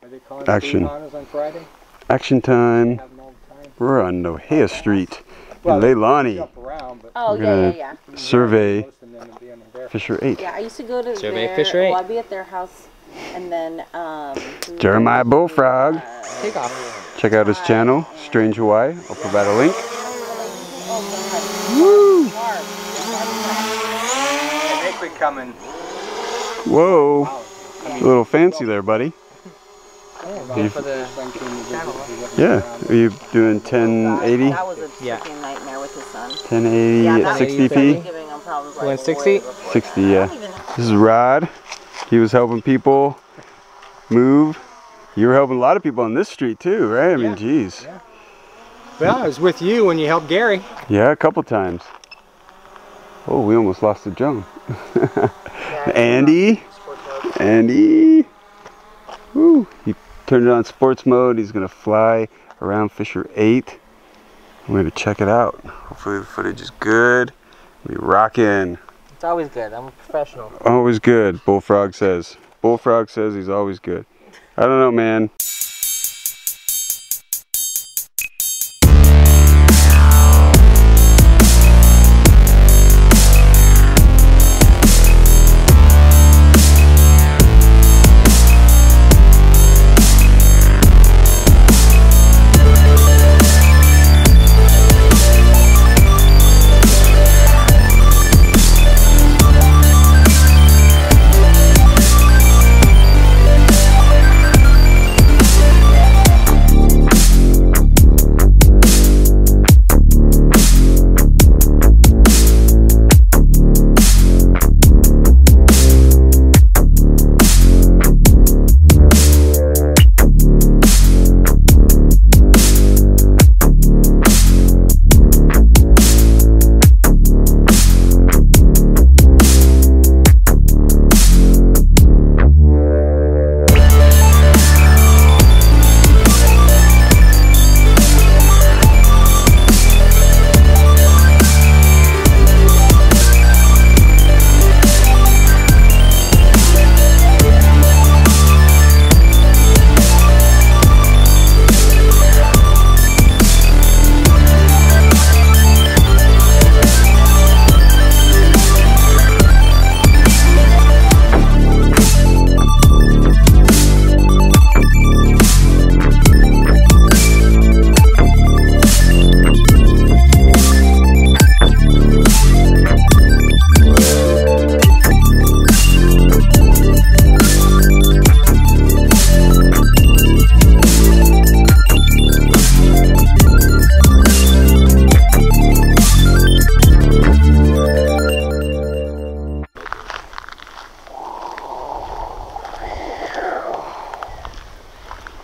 Are they calling Action. on Friday? Action time. We're on Nohea Street in Leilani. Oh, yeah. Survey Fissure 8. Yeah, I used to go to Survey Fissure 8. Well, I'd be at their house, and then Jeremiah Bullfrog. Take off. Check out his channel, Strange Hawaii. I'll provide a link. Woo! I think we're coming. Whoa. A little fancy there, buddy. For the channel. Yeah. Are you doing 1080? That was a freaking nightmare with his son. 1080 at 60p? Went 60? 60, yeah. This is Rod. He was helping people move. You were helping a lot of people on this street too, right? I mean, geez. Yeah. Well, I was with you when you helped Gary. Yeah, a couple times. Oh, we almost lost the Joan. Andy. Woo. He turned it on sports mode. He's gonna fly around Fissure 8. I'm gonna check it out. Hopefully the footage is good. We rockin'. It's always good. I'm a professional. Always good, Bullfrog says. Bullfrog says he's always good. I don't know, man.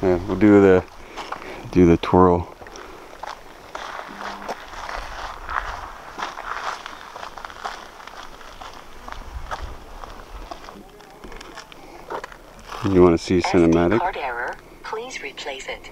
Yeah, we'll do the twirl. You want to see cinematic? Card error. Please replace it.